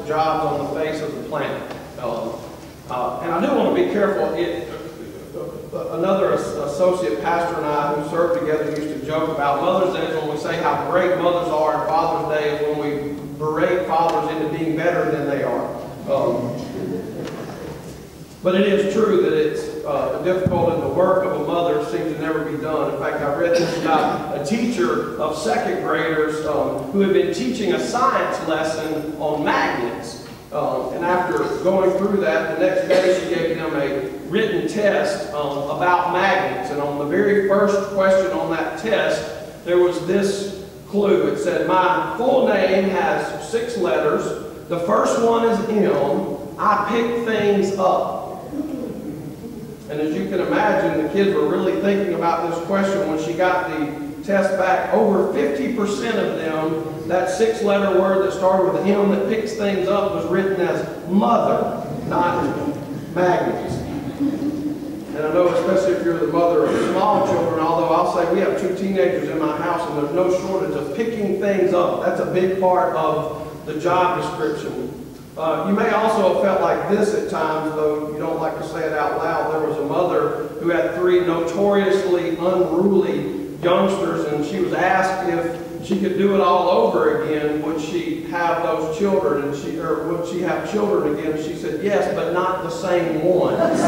jobs on the face of the planet. And I do want to be careful. Another associate pastor and I who served together used to joke about Mother's Day is when we say how great mothers are, and Father's Day is when we berate fathers into being better than they are. But it is true that it's difficult, and the work of a mother seems to never be done. In fact, I read this about a teacher of second graders who had been teaching a science lesson on magnets. And after going through that, the next day she gave them a written test about magnets. And on the very first question on that test, there was this clue. It said, "My full name has 6 letters. The first one is M. I pick things up." And as you can imagine, the kids were really thinking about this question when she got the test back. Over 50% of them, that 6-letter word that started with M that picks things up was written as mother, not magnets. And I know, especially if you're the mother of small children, although I'll say we have 2 teenagers in my house and there's no shortage of picking things up. That's a big part of the job description. You may also have felt like this at times, though you don't like to say it out loud. There was a mother who had 3 notoriously unruly youngsters, and she was asked if she could do it all over again, would she have those children, or would she have children again? She said yes, but not the same ones.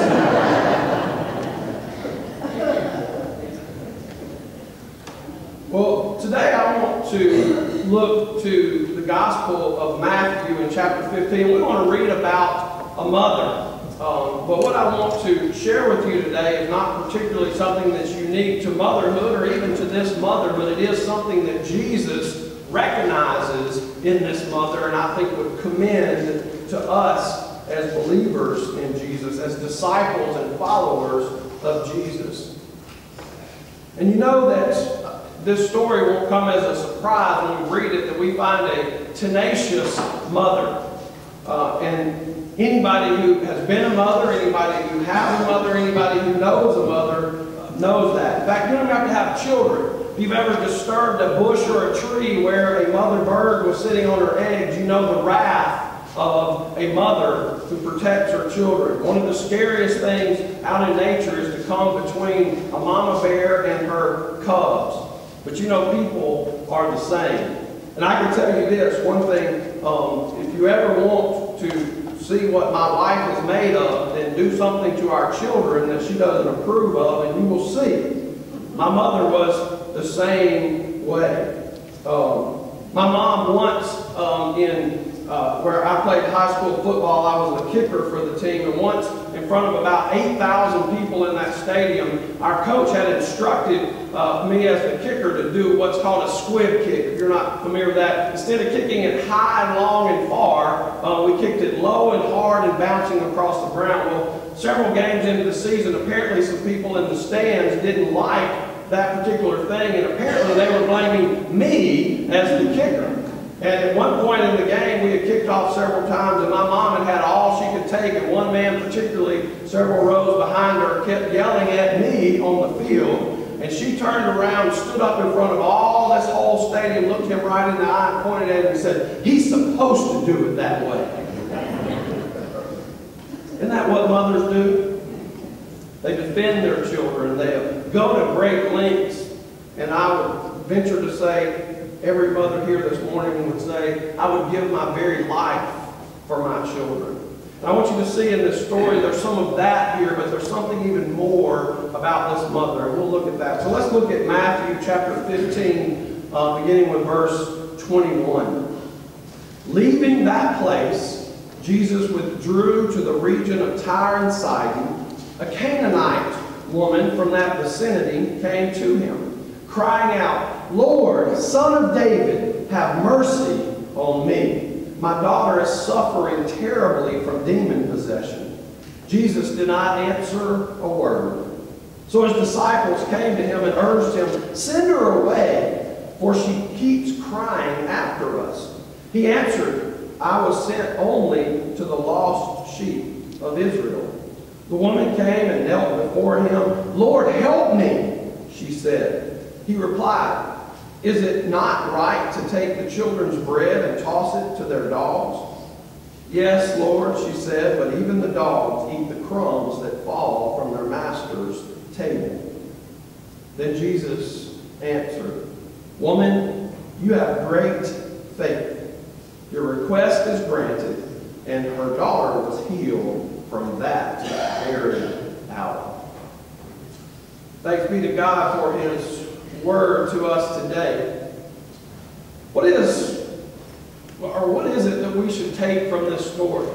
Well, today I want to look to the Gospel of Matthew in chapter 15. We want to read about a mother. But what I want to share with you today is not particularly something that's unique to motherhood or even to this mother, but it is something that Jesus recognizes in this mother, and I think would commend to us as believers in Jesus, as disciples and followers of Jesus. And you know that this story won't come as a surprise when we read it, that we find a tenacious mother. And anybody who has been a mother, anybody who has a mother, anybody who knows a mother knows that. In fact, you don't have to have children. If you've ever disturbed a bush or a tree where a mother bird was sitting on her eggs, you know the wrath of a mother who protects her children. One of the scariest things out in nature is to come between a mama bear and her cubs. But you know, people are the same. And I can tell you this, one thing, if you ever want to see what my wife is made of, then do something to our children that she doesn't approve of, and you will see. My mother was the same way. My mom once, where I played high school football, I was the kicker for the team, and once in front of about 8,000 people in that stadium, our coach had instructed me as the kicker to do what's called a squib kick. If you're not familiar with that, instead of kicking it high and long and far, we kicked it low and hard and bouncing across the ground. Well, several games into the season, apparently some people in the stands didn't like that particular thing, and apparently they were blaming me as the kicker. And at one point in the game, we had kicked off several times, and my mom had all she could take, and one man particularly, several rows behind her, kept yelling at me on the field. And she turned around, stood up in front of all this whole stadium, looked him right in the eye, and pointed at him and said, "He's supposed to do it that way." Isn't that what mothers do? They defend their children. They go to great lengths. And I would venture to say, every mother here this morning would say, I would give my very life for my children. And I want you to see in this story, there's some of that here, but there's something even more about this mother. And we'll look at that. So let's look at Matthew chapter 15, beginning with verse 21. Leaving that place, Jesus withdrew to the region of Tyre and Sidon. A Canaanite woman from that vicinity came to him, crying out, "Lord, Son of David, have mercy on me. My daughter is suffering terribly from demon possession." Jesus did not answer a word. So his disciples came to him and urged him, "Send her away, for she keeps crying after us." He answered, "I was sent only to the lost sheep of Israel." The woman came and knelt before him. "Lord, help me," she said. He replied, "Is it not right to take the children's bread and toss it to their dogs?" "Yes, Lord," she said, "but even the dogs eat the crumbs that fall from their master's table." Then Jesus answered, "Woman, you have great faith. Your request is granted," and her daughter was healed from that very hour. Thanks be to God for His word to us today. What is it that we should take from this story?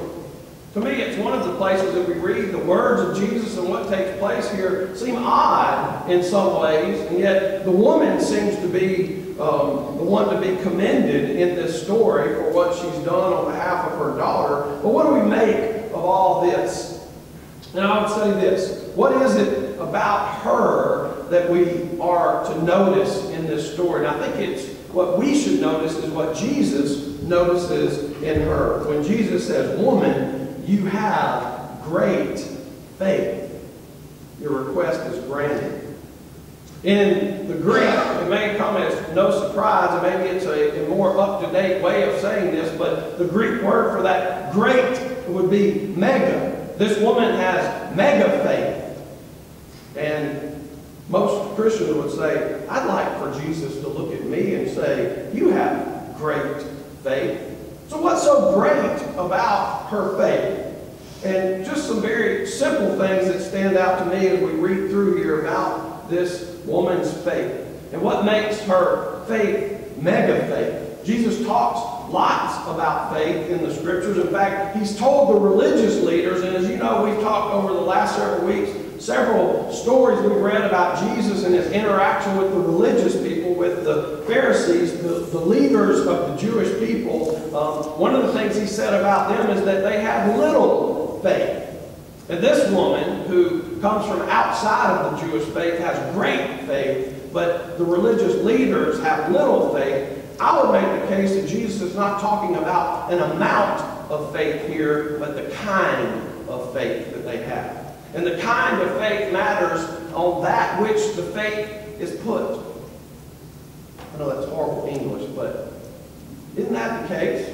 To me, it's one of the places that we read the words of Jesus, and what takes place here seem odd in some ways, and yet the woman seems to be the one to be commended in this story for what she's done on behalf of her daughter. But what do we make of all this? And I would say this: what is it about her that we are to notice in this story? And I think it's what we should notice is what Jesus notices in her. When Jesus says, "Woman, you have great faith. Your request is granted." In the Greek, it may come as no surprise, and maybe it's a more up-to-date way of saying this, but the Greek word for that great would be mega. This woman has mega faith. And most Christians would say, "I'd like for Jesus to look at me and say, 'You have great faith.'" So what's so great about her faith? And just some very simple things that stand out to me as we read through here about this woman's faith. And what makes her faith mega faith? Jesus talks lots about faith in the Scriptures. In fact, He's told the religious leaders, and as you know, we've talked over the last several weeks, several stories we've read about Jesus and His interaction with the religious people, with the Pharisees, the leaders of the Jewish people. One of the things He said about them is that they had little faith. And this woman, who comes from outside of the Jewish faith, has great faith, but the religious leaders have little faith. I would make the case that Jesus is not talking about an amount of faith here, but the kind of faith that they have. And the kind of faith matters on that which the faith is put. I know that's horrible English, but isn't that the case?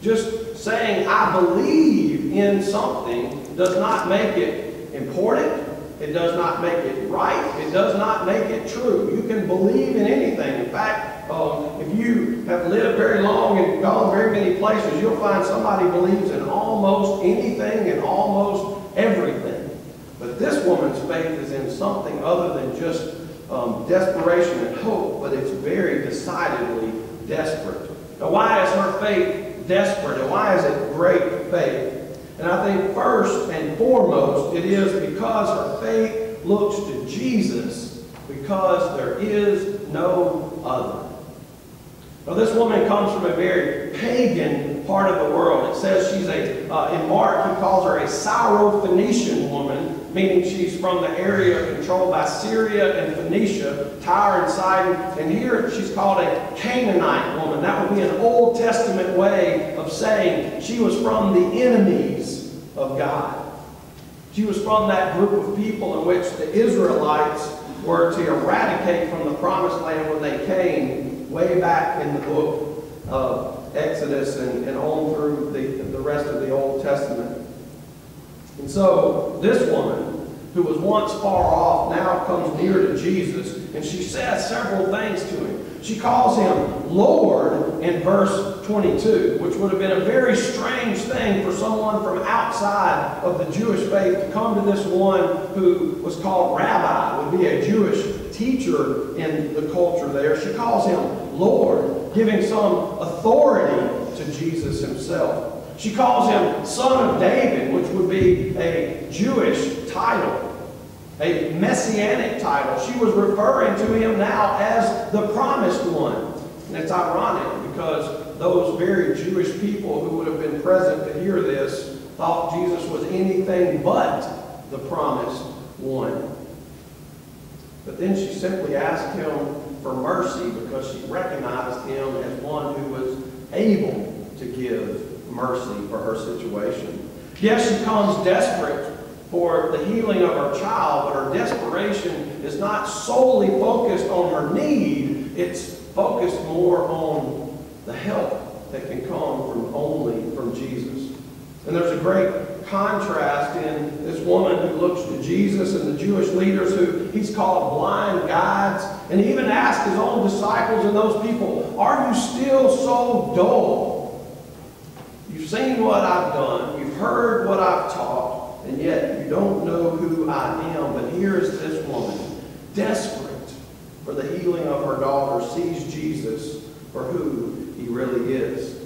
Just saying I believe in something does not make it important. It does not make it right. It does not make it true. You can believe in anything. In fact, if you have lived very long and gone very many places, you'll find somebody believes in almost anything and almost everything. But this woman's faith is in something other than just desperation and hope, but it's very decidedly desperate. Now, why is her faith desperate, and why is it great faith? And I think first and foremost, it is because her faith looks to Jesus, because there is no other. Now, this woman comes from a very pagan part of the world. It says she's in Mark, he calls her a Syro-Phoenician woman, meaning she's from the area controlled by Syria and Phoenicia, Tyre and Sidon. And here she's called a Canaanite woman. That would be an Old Testament way of saying she was from the enemies of God. She was from that group of people in which the Israelites were to eradicate from the Promised Land when they came way back in the book of Exodus and on through the rest of the Old Testament. And so this woman, who was once far off, now comes near to Jesus, and she says several things to him. She calls him Lord in verse 22, which would have been a very strange thing for someone from outside of the Jewish faith to come to this one who was called Rabbi, would be a Jewish teacher in the culture there. She calls him Lord, giving some authority to Jesus himself. She calls him Son of David, which would be a Jewish title, a messianic title. She was referring to him now as the Promised One. And it's ironic because those very Jewish people who would have been present to hear this thought Jesus was anything but the Promised One. But then she simply asked him for mercy because she recognized him as one who was able to give mercy for her situation. Yes, she comes desperate for the healing of her child, but her desperation is not solely focused on her need. It's focused more on the help that can come only from Jesus. And there's a great contrast in this woman who looks to Jesus and the Jewish leaders who he's called blind guides. And he even asked his own disciples and those people, are you still so dull? You've seen what I've done. You've heard what I've taught. And yet you don't know who I am. But here is this woman, desperate for the healing of her daughter, sees Jesus for who he really is.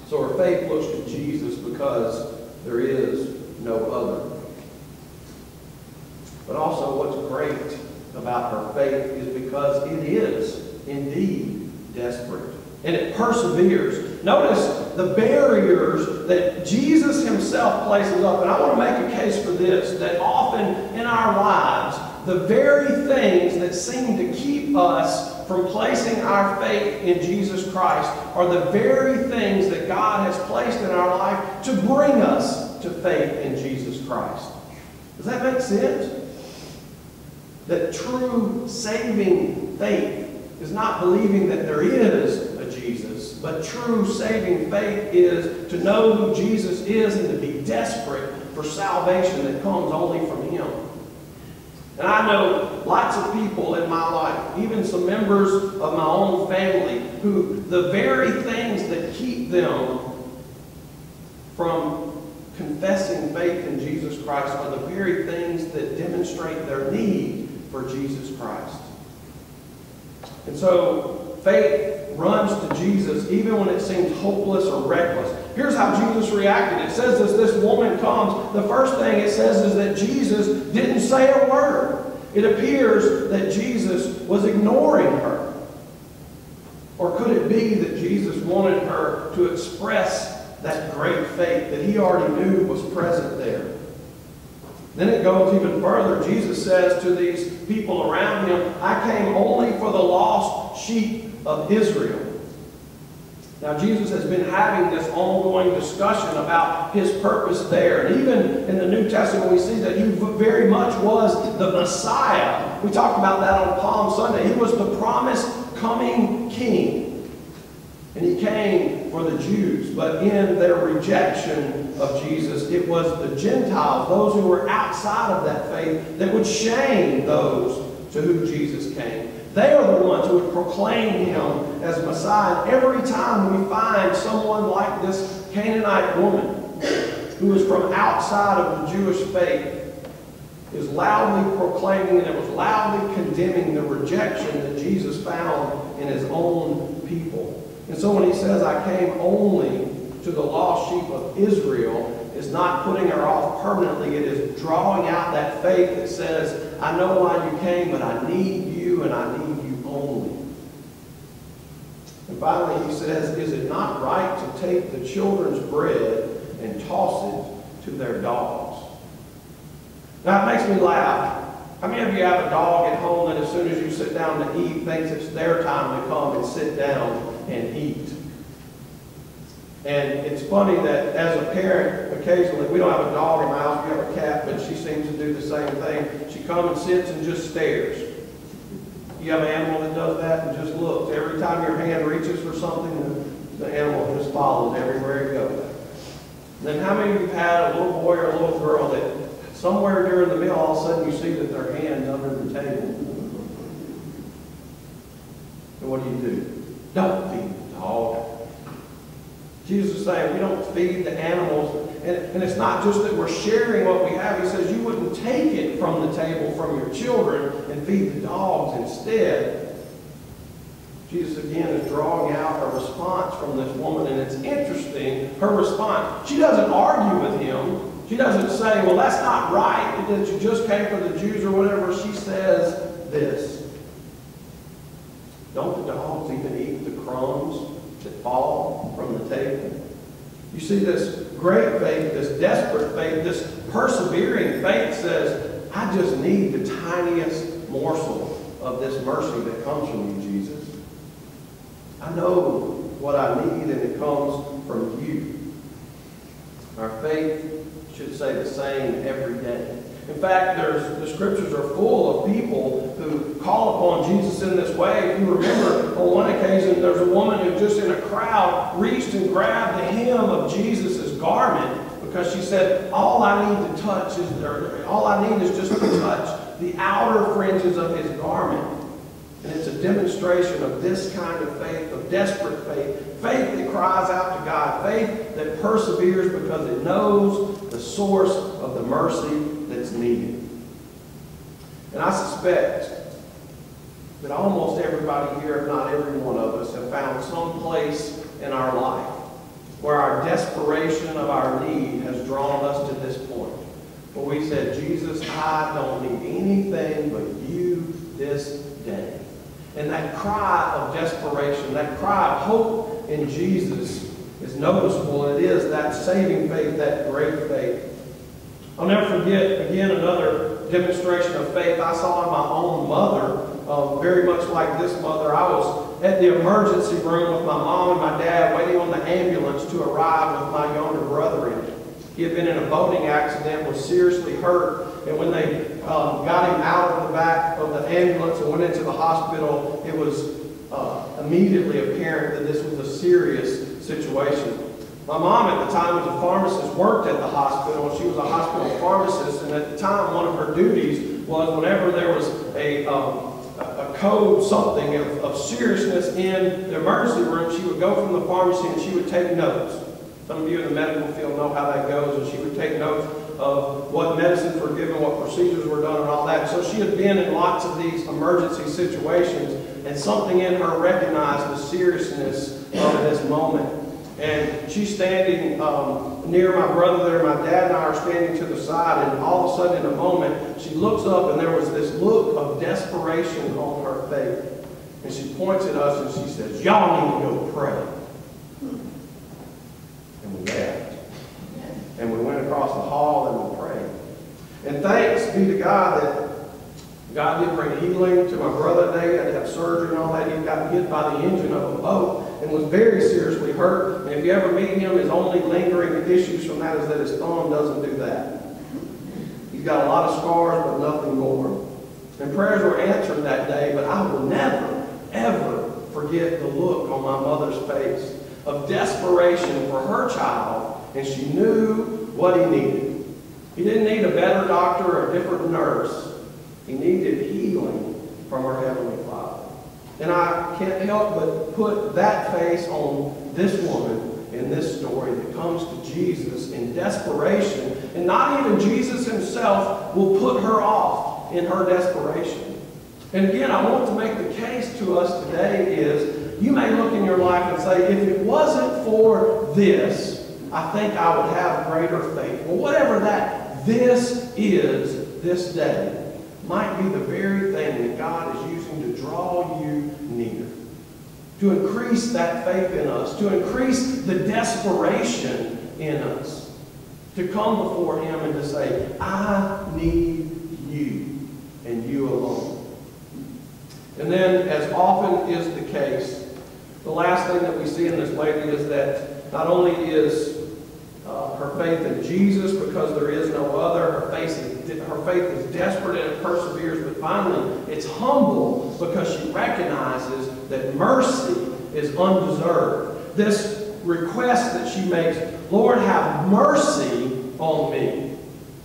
So her faith looks to Jesus because there is no other. But also what's great about her faith is because it is indeed desperate. And it perseveres. Notice the barriers that Jesus himself places up. And I want to make a case for this, that often in our lives, the very things that seem to keep us from placing our faith in Jesus Christ are the very things that God has placed in our life to bring us to faith in Jesus Christ. Does that make sense? That true saving faith is not believing that there is a Jesus, but true saving faith is to know who Jesus is and to be desperate for salvation that comes only from Him. And I know lots of people in my life, even some members of my own family, who the very things that keep them from confessing faith in Jesus Christ are the very things that demonstrate their need for Jesus Christ. And so faith runs to Jesus even when it seems hopeless or reckless. Here's how Jesus reacted. It says as this woman comes, the first thing it says is that Jesus didn't say a word. It appears that Jesus was ignoring her. Or could it be that Jesus wanted her to express that great faith that he already knew was present there? Then it goes even further. Jesus says to these people around him, I came only for the lost sheep of Israel. Now, Jesus has been having this ongoing discussion about his purpose there. And even in the New Testament, we see that he very much was the Messiah. We talked about that on Palm Sunday. He was the promised coming king. And he came for the Jews. But in their rejection of Jesus, it was the Gentiles, those who were outside of that faith, that would shame those to whom Jesus came. They are the ones who would proclaim him as Messiah. And every time we find someone like this Canaanite woman who is from outside of the Jewish faith, is loudly proclaiming and it was loudly condemning the rejection that Jesus found in his own people. And so when he says, I came only to the lost sheep of Israel, it's not putting her off permanently. It is drawing out that faith that says, I know why you came, but I need you and I need you only. And finally he says, is it not right to take the children's bread and toss it to their dogs? Now it makes me laugh. How many of you have a dog at home that as soon as you sit down to eat thinks it's their time to come and sit down and eat? And it's funny that as a parent, occasionally, we don't have a dog in my house, we have a cat, but she seems to do the same thing. She comes and sits and just stares. You have an animal that does that and just looks. Every time your hand reaches for something, the animal just follows everywhere it goes. Then how many of you have had a little boy or a little girl that somewhere during the meal, all of a sudden you see that their hand's under the table? And what do? Don't feed the dog. Jesus is saying we don't feed the animals. And it's not just that we're sharing what we have. He says you wouldn't take it from the table from your children and feed the dogs instead. Jesus again is drawing out a response from this woman. And it's interesting, her response. She doesn't argue with him. She doesn't say, well, that's not right that you just came for the Jews or whatever. She says this. Don't the dogs even eat the crumbs that fall from the table? You see, this great faith, this desperate faith, this persevering faith says, I just need the tiniest morsel of this mercy that comes from you, Jesus. I know what I need and it comes from you. Our faith should say the same every day. In fact, the scriptures are full of people who call upon Jesus in this way. If you remember, on one occasion, there's a woman who just in a crowd reached and grabbed the hem of Jesus' garment. because she said, all I need to touch is, or all I need is just to touch the outer fringes of his garment. And it's a demonstration of this kind of faith, of desperate faith, faith that cries out to God, faith that perseveres because it knows the source of the mercy that's needed. And I suspect that almost everybody here, if not every one of us, have found some place in our life where our desperation of our need has drawn us to this point, where we said, Jesus, I don't need anything but you this day. And that cry of desperation, that cry of hope in Jesus is noticeable. It is that saving faith, that great faith. I'll never forget, again, another demonstration of faith I saw in my own mother, very much like this mother. I was at the emergency room with my mom and my dad waiting on the ambulance to arrive with my younger brother in it. He had been in a boating accident, was seriously hurt, and when they got him out of the back of the ambulance and went into the hospital, it was immediately apparent that this was a serious situation. My mom at the time was a pharmacist, worked at the hospital. She was a hospital pharmacist, and at the time one of her duties was whenever there was a code, something of seriousness in the emergency room, she would go from the pharmacy and she would take notes. Some of you in the medical field know how that goes, and she would take notes of what medicines were given, what procedures were done, and all that. So she had been in lots of these emergency situations, and something in her recognized the seriousness of this moment. And she's standing near my brother there. My dad and I are standing to the side, and all of a sudden in a moment, she looks up and there was this look of desperation on her face. And she points at us and she says, y'all need to go pray. And we left. And we went across the hall and we prayed. And thanks be to God that God did bring healing to my brother today. He had to have surgery and all that. He got hit by the engine of a boat and was very seriously hurt. And if you ever meet him, his only lingering issues from that is that his thumb doesn't do that. He's got a lot of scars, but nothing more. And prayers were answered that day, but I will never, ever forget the look on my mother's face of desperation for her child, and she knew what he needed. He didn't need a better doctor or a different nurse. He needed healing from her Heavenly Father. And I can't help but put that face on this woman in this story that comes to Jesus in desperation. And not even Jesus himself will put her off in her desperation. And again, I want to make the case to us today is, you may look in your life and say, if it wasn't for this, I think I would have greater faith. Well, whatever that this is this day, might be the very thing that God is using to draw you near. To increase that faith in us. To increase the desperation in us. To come before Him and to say, I need you and you alone. And then, as often is the case, the last thing that we see in this lady is that not only is her faith in Jesus because there is no other, her faith is desperate and it perseveres, but finally it's humble because she recognizes that mercy is undeserved. This request that she makes, Lord, have mercy on me,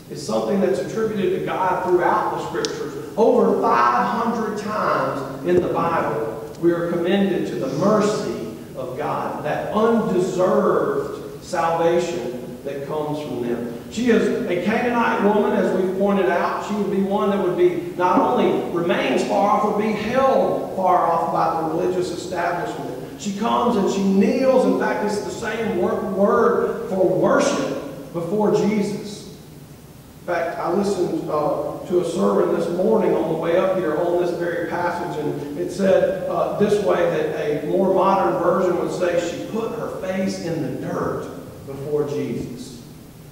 is something that's attributed to God throughout the Scriptures. Over 500 times in the Bible, we are commended to the mercy of God, that undeserved salvation that comes from them. She is a Canaanite woman, as we've pointed out. She would be one that would be, not only remains far off, would be held far off by the religious establishment. She comes and she kneels. In fact, it's the same word for worship before Jesus. In fact, I listened to a sermon this morning on the way up here on this very passage, and it said this way, that a more modern version would say she put her face in the dirt before Jesus.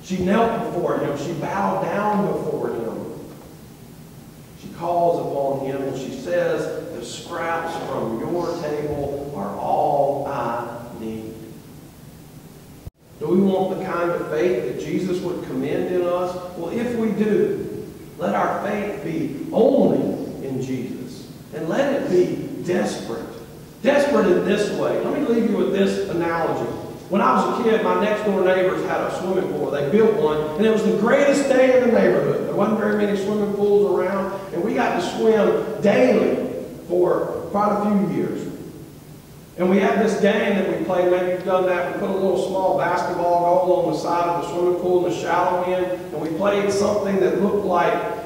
She knelt before Him. She bowed down before Him. She calls upon Him and she says, the scraps from your table are all I need. Do we want the kind of faith that Jesus would commend in us? Well, if we do, let our faith be only in Jesus. And let it be desperate. Desperate in this way. Let me leave you with this analogy. When I was a kid, my next door neighbors had a swimming pool. They built one, and it was the greatest day in the neighborhood. There wasn't very many swimming pools around, and we got to swim daily for quite a few years. And we had this game that we played. Maybe you've done that. We put a little small basketball goal on the side of the swimming pool in the shallow end, and we played something that looked like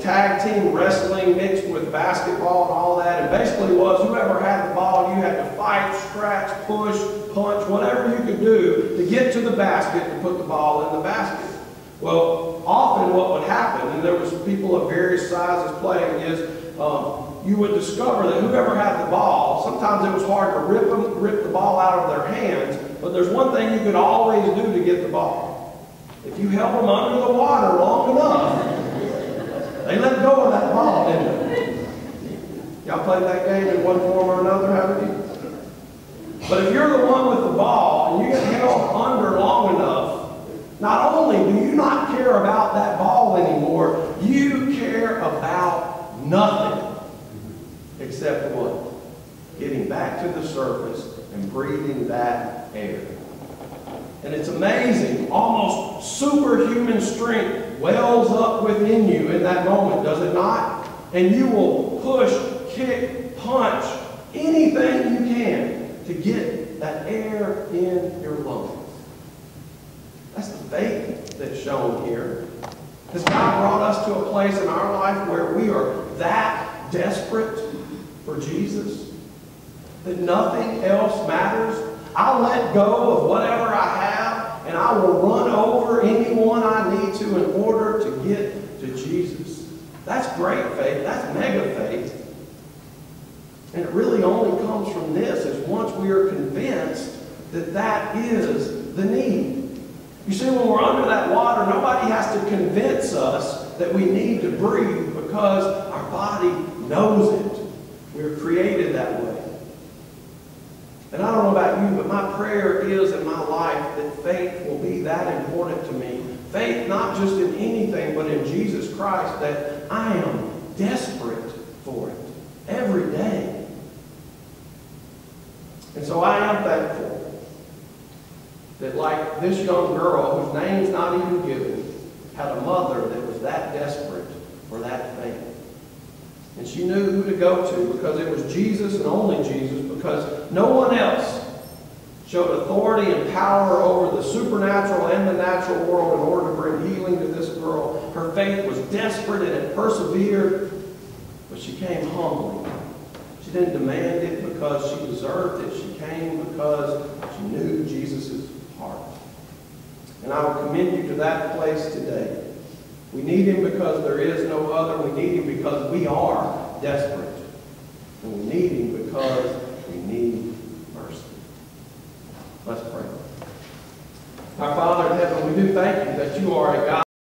tag team wrestling mixed with basketball and all that. And basically was whoever had the ball, you had to fight, scratch, push, punch, whatever you could do to get to the basket to put the ball in the basket. Well, often what would happen, and there was people of various sizes playing, is you would discover that whoever had the ball, sometimes it was hard to rip the ball out of their hands, but there's one thing you could always do to get the ball. If you held them under the water long enough, they let go of that ball, didn't they? Y'all played that game in one form or another, haven't you? But if you're the one with the ball and you get held under long enough, not only do you not care about that ball anymore, you care about nothing except what? Getting back to the surface and breathing that air. And it's amazing, almost superhuman strength wells up within you in that moment, does it not? And you will push, kick, punch, anything you can to get that air in your lungs. That's the faith that's shown here. Has God brought us to a place in our life where we are that desperate for Jesus that nothing else matters? I'll let go of whatever I have, and I will run over anyone I need to in order to get to Jesus. That's great faith. That's mega faith. And it really only comes from this, is once we are convinced that that is the need. You see, when we're under that water, nobody has to convince us that we need to breathe, because our body knows it. We're created that way. And I don't know about you, but my prayer is in my life that faith will be that important to me. Faith not just in anything, but in Jesus Christ, that I am desperate for it every day. And so I am thankful that, like this young girl, whose name's not even given, had a mother that was that desperate for that faith. And she knew who to go to, because it was Jesus and only Jesus, because no one else showed authority and power over the supernatural and the natural world in order to bring healing to this girl. Her faith was desperate and it persevered, but she came humbly. She didn't demand it because she deserved it. She came because she knew Jesus' heart. And I will commend you to that place today. We need him because there is no other. We need him because we are desperate. And we need him because we need mercy. Let's pray. Our Father in heaven, we do thank you that you are a God